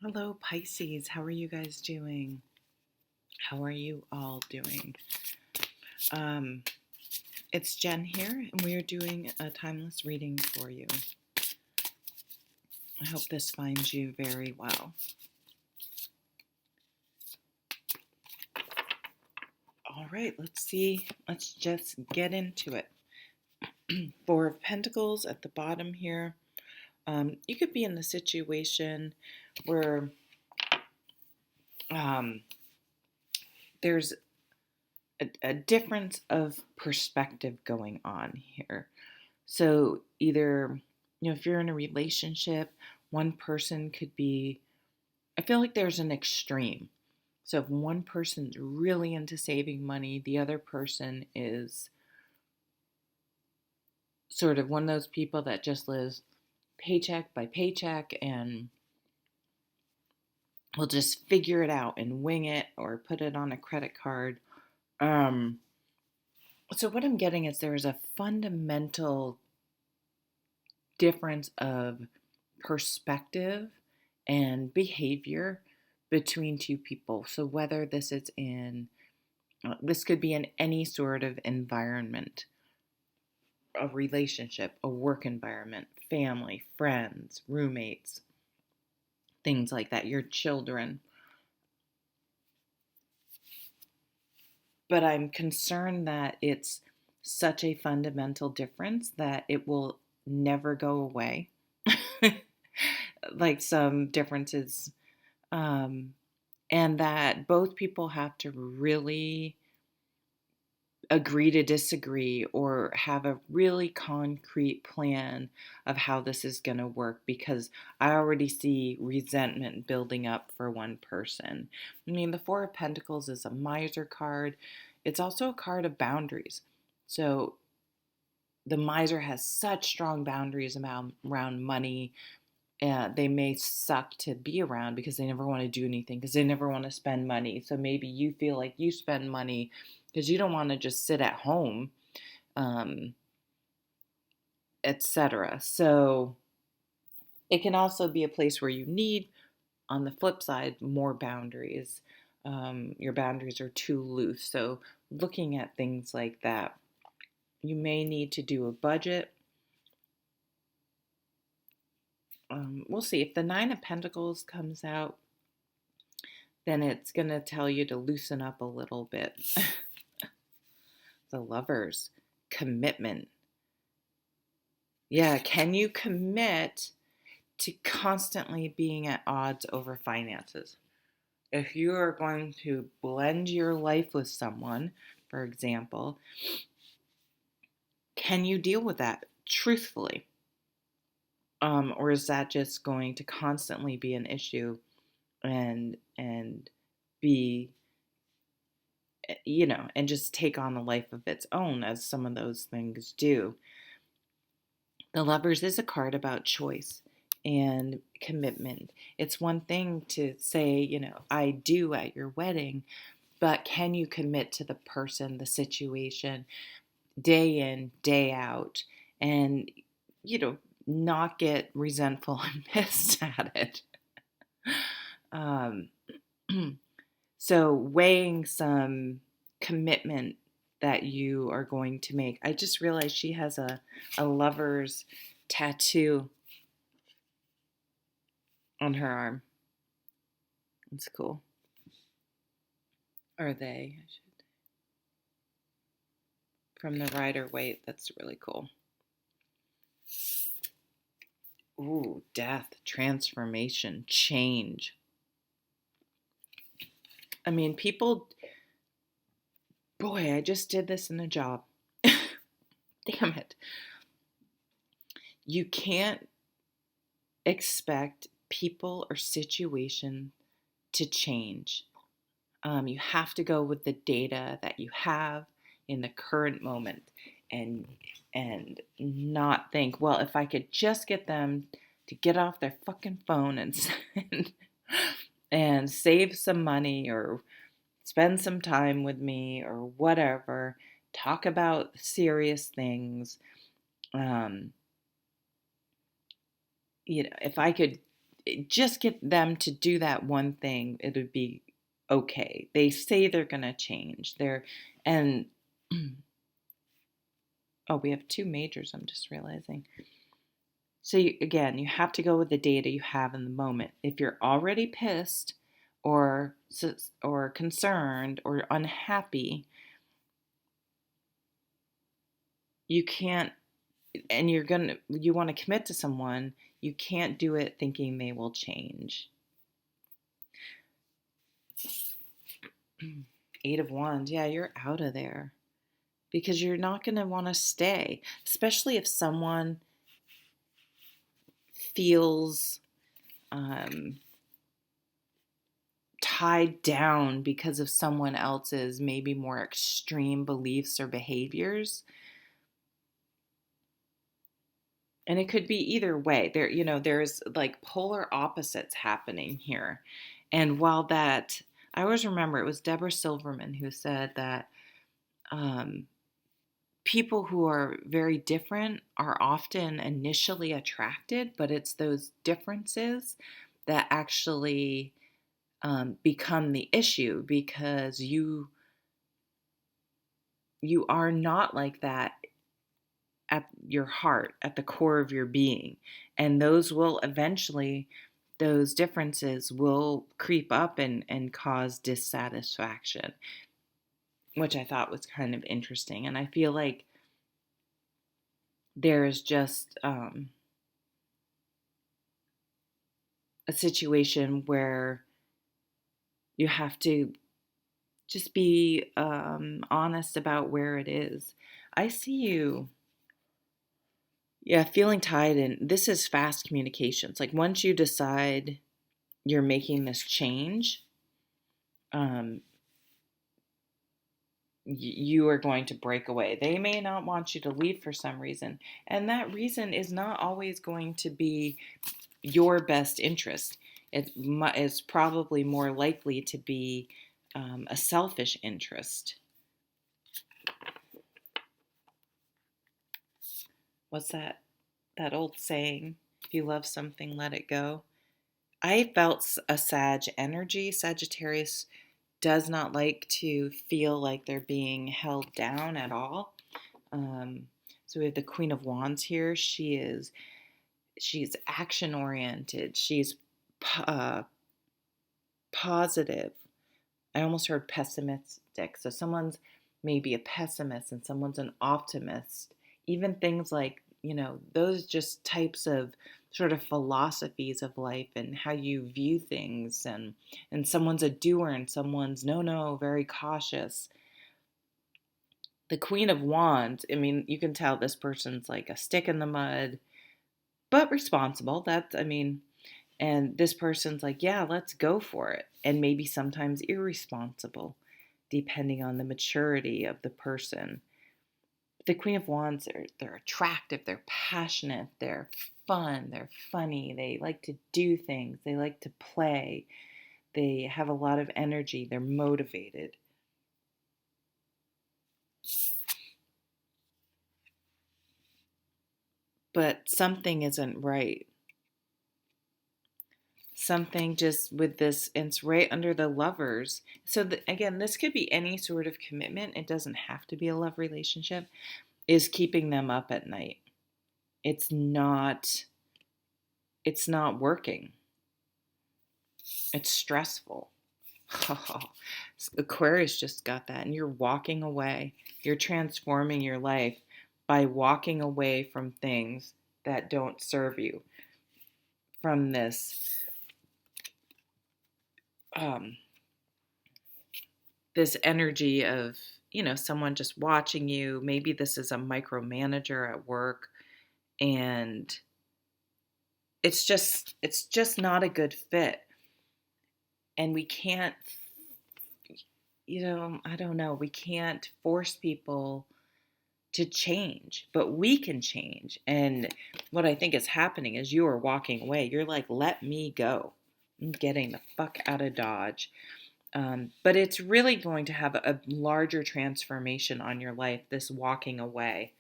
Hello, Pisces. How are you guys doing? How are you all doing? Um, it's Jen here, and we are doing a timeless reading for you. I hope this finds you very well. All right, let's see. Let's just get into it. Four of Pentacles at the bottom here. You could be in a situation where um, there's a difference of perspective going on here. So either, if you're in a relationship, one person could be, I feel like there's an extreme. So if one person's really into saving money, the other person is sort of one of those people that just lives paycheck by paycheck and will just figure it out and wing it or put it on a credit card. Um, so what I'm getting is there's a fundamental difference of perspective and behavior between two people. So whether this could be in any sort of environment, a relationship, a work environment, family, friends, roommates, things like that, your children. But I'm concerned that it's such a fundamental difference that it will never go away. Like some differences, um, and that both people have to really agree to disagree or have a really concrete plan of how this is going to work, because I already see resentment building up for one person. I mean, the Four of Pentacles is a miser card. It's also a card of boundaries. So the miser has such strong boundaries around money. They may suck to be around because they never want to do anything, because they never want to spend money. So maybe you feel like you spend money because you don't want to just sit at home, um, etc. So it can also be a place where you need, on the flip side, more boundaries. Your boundaries are too loose. So looking at things like that, you may need to do a budget. We'll see. If the Nine of Pentacles comes out, then it's going to tell you to loosen up a little bit. The Lovers, commitment. Yeah, can you commit to constantly being at odds over finances? If you are going to blend your life with someone, for example, can you deal with that truthfully? Or is that just going to constantly be an issue and be, and just take on a life of its own, as some of those things do? The Lovers is a card about choice and commitment. It's one thing to say, I do at your wedding, but can you commit to the person, the situation, day in, day out, and, not get resentful and pissed at it? Um, so weighing some commitment that you are going to make. I just realized she has a lover's tattoo on her arm. It's cool. Or they, I should. From the Rider-Waite. That's really cool. Ooh, death, transformation, change. I mean, people, boy, I just did this in a job. Damn it. You can't expect people or situation to change. You have to go with the data that you have in the current moment, and not think, well, if I could just get them to get off their fucking phone and save some money or spend some time with me or whatever, talk about serious things. Um, if I could just get them to do that one thing, it would be okay. They say they're going to change. And oh, we have two majors, I'm just realizing. So again, you have to go with the data you have in the moment. If you're already pissed or concerned or unhappy, you can't, and you want to commit to someone, you can't do it thinking they will change. Eight of Wands, yeah, you're out of there because you're not going to want to stay, especially if someone feels tied down because of someone else's maybe more extreme beliefs or behaviors. And it could be either way. There's like polar opposites happening here. And while that, I always remember it was Deborah Silverman who said that people who are very different are often initially attracted, but it's those differences that actually become the issue, because you are not like that at your heart, at the core of your being. And those differences will creep up and cause dissatisfaction, which I thought was kind of interesting. And I feel like there's just a situation where you have to just be honest about where it is. I see you, yeah, feeling tied in. This is fast communications. Like once you decide you're making this change, um, you are going to break away. They may not want you to leave for some reason, and that reason is not always going to be your best interest. It is probably more likely to be a selfish interest. What's that old saying? If you love something, let it go. I felt a Sag energy. Sagittarius does not like to feel like they're being held down at all. So we have the Queen of Wands here. She's action oriented. She's uh, positive. I almost heard pessimistic. So someone's maybe a pessimist and someone's an optimist. Even things like, those just types of sort of philosophies of life and how you view things. And someone's a doer and someone's no, very cautious. The Queen of Wands, I mean, you can tell this person's like a stick in the mud, but responsible. And this person's like, yeah, let's go for it. And maybe sometimes irresponsible, depending on the maturity of the person. The Queen of Wands, they're attractive, they're passionate, they're fun, they're funny, they like to do things, they like to play, they have a lot of energy, they're motivated. But something isn't right. Something just with this, it's right under the Lovers. So again, this could be any sort of commitment. It doesn't have to be a love relationship. Is keeping them up at night. It's not working. It's stressful. Aquarius just got that, and you're walking away. You're transforming your life by walking away from things that don't serve you. From this energy of, someone just watching you. Maybe this is a micromanager at work, and it's just not a good fit. And we can't, I don't know, we can't force people to change, but we can change. And what I think is happening is you are walking away. You're like, let me go. I'm getting the fuck out of Dodge. But it's really going to have a larger transformation on your life, this walking away.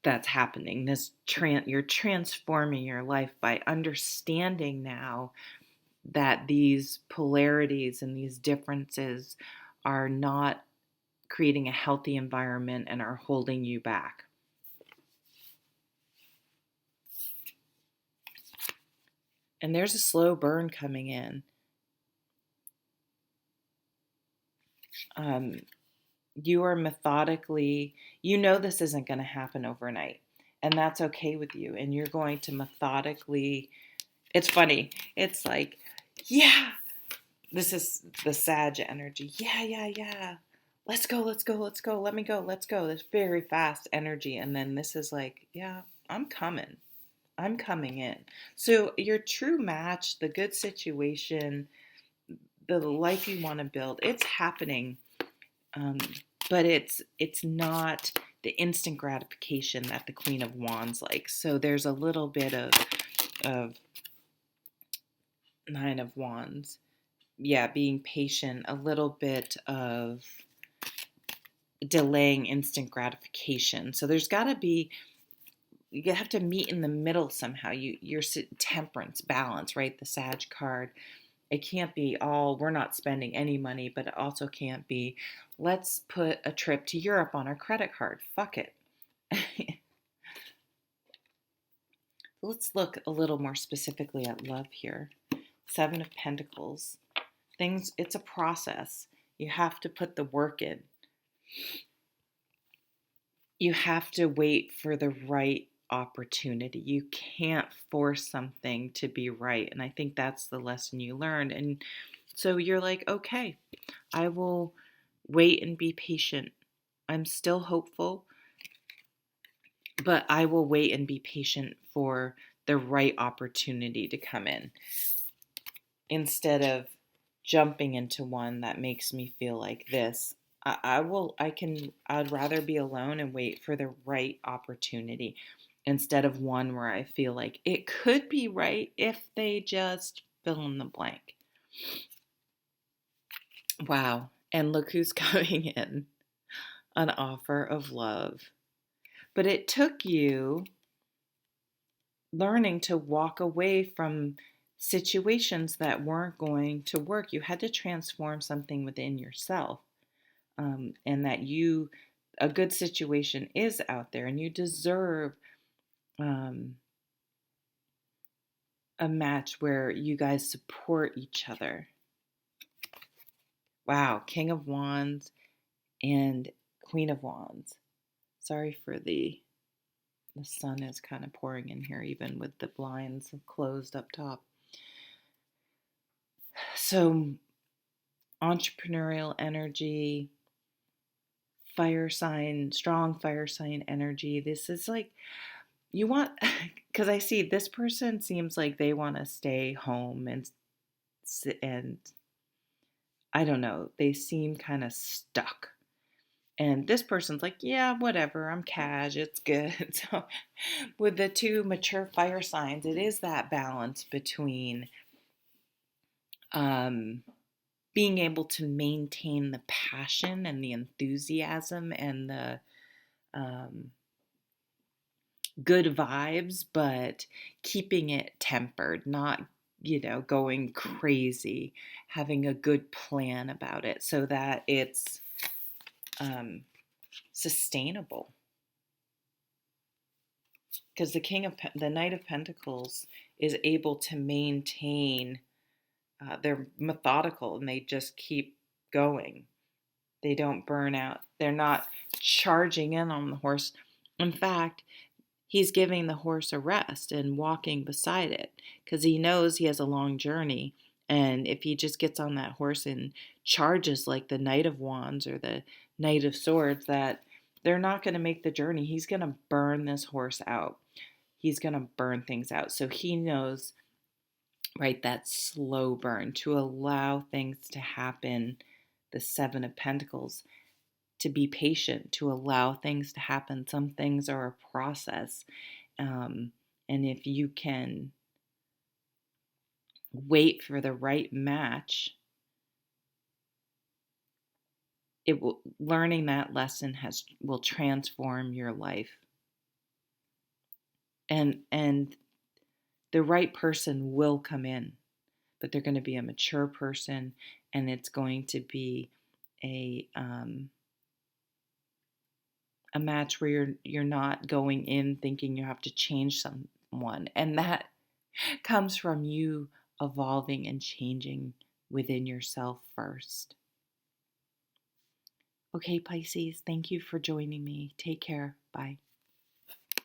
that's happening. You're transforming your life by understanding now that these polarities and these differences are not creating a healthy environment and are holding you back. And there's a slow burn coming in. You are methodically, you know this isn't going to happen overnight, and that's okay with you. And you're going to methodically, it's funny. It's like, yeah, this is the Sag energy. Yeah, yeah, yeah. Let's go, let's go, let's go. Let me go, let's go. This very fast energy. And then this is like, yeah, I'm coming. I'm coming in. So your true match, the good situation, the life you want to build, it's happening. Um, but it's not the instant gratification that the Queen of Wands likes. So there's a little bit of Nine of Wands. Yeah, being patient, a little bit of delaying instant gratification. So there's got to be, you have to meet in the middle somehow. Your temperance, balance, right? The Sag card. It can't be all we're not spending any money, but it also can't be let's put a trip to Europe on our credit card. Fuck it. Let's look a little more specifically at love here. Seven of Pentacles. Things, it's a process. You have to put the work in. You have to wait for the right opportunity. You can't force something to be right. And I think that's the lesson you learned. And so you're like, okay, I will wait and be patient. I'm still hopeful, but I will wait and be patient for the right opportunity to come in instead of jumping into one that makes me feel like this. I'd rather be alone and wait for the right opportunity instead of one where I feel like it could be right if they just fill in the blank. Wow. And look who's coming in. An offer of love. But it took you learning to walk away from situations that weren't going to work. You had to transform something within yourself, and that a good situation is out there, and you deserve a match where you guys support each other. Wow, King of Wands and Queen of Wands. Sorry for the sun is kind of pouring in here, even with the blinds closed up top. So, entrepreneurial energy, fire sign, strong fire sign energy. This is like, you want, because I see this person seems like they want to stay home and I don't know, they seem kind of stuck. And this person's like, yeah, whatever, I'm cash, it's good. So with the two mature fire signs, it is that balance between being able to maintain the passion and the enthusiasm and the good vibes, but keeping it tempered, not, going crazy, having a good plan about it so that it's sustainable. Because the Knight of Pentacles is able to maintain, they're methodical and they just keep going. They don't burn out. They're not charging in on the horse. In fact, he's giving the horse a rest and walking beside it because he knows he has a long journey. And if he just gets on that horse and charges like the Knight of Wands or the Knight of Swords, that they're not going to make the journey. He's going to burn this horse out. He's going to burn things out. So he knows, right, that slow burn to allow things to happen. The Seven of Pentacles, to be patient, to allow things to happen. Some things are a process. And if you can wait for the right match, learning that lesson will transform your life. And the right person will come in, but they're going to be a mature person, and it's going to be a um, a match where you're not going in thinking you have to change someone, and that comes from you evolving and changing within yourself first. Okay, Pisces, thank you for joining me. Take care. Bye.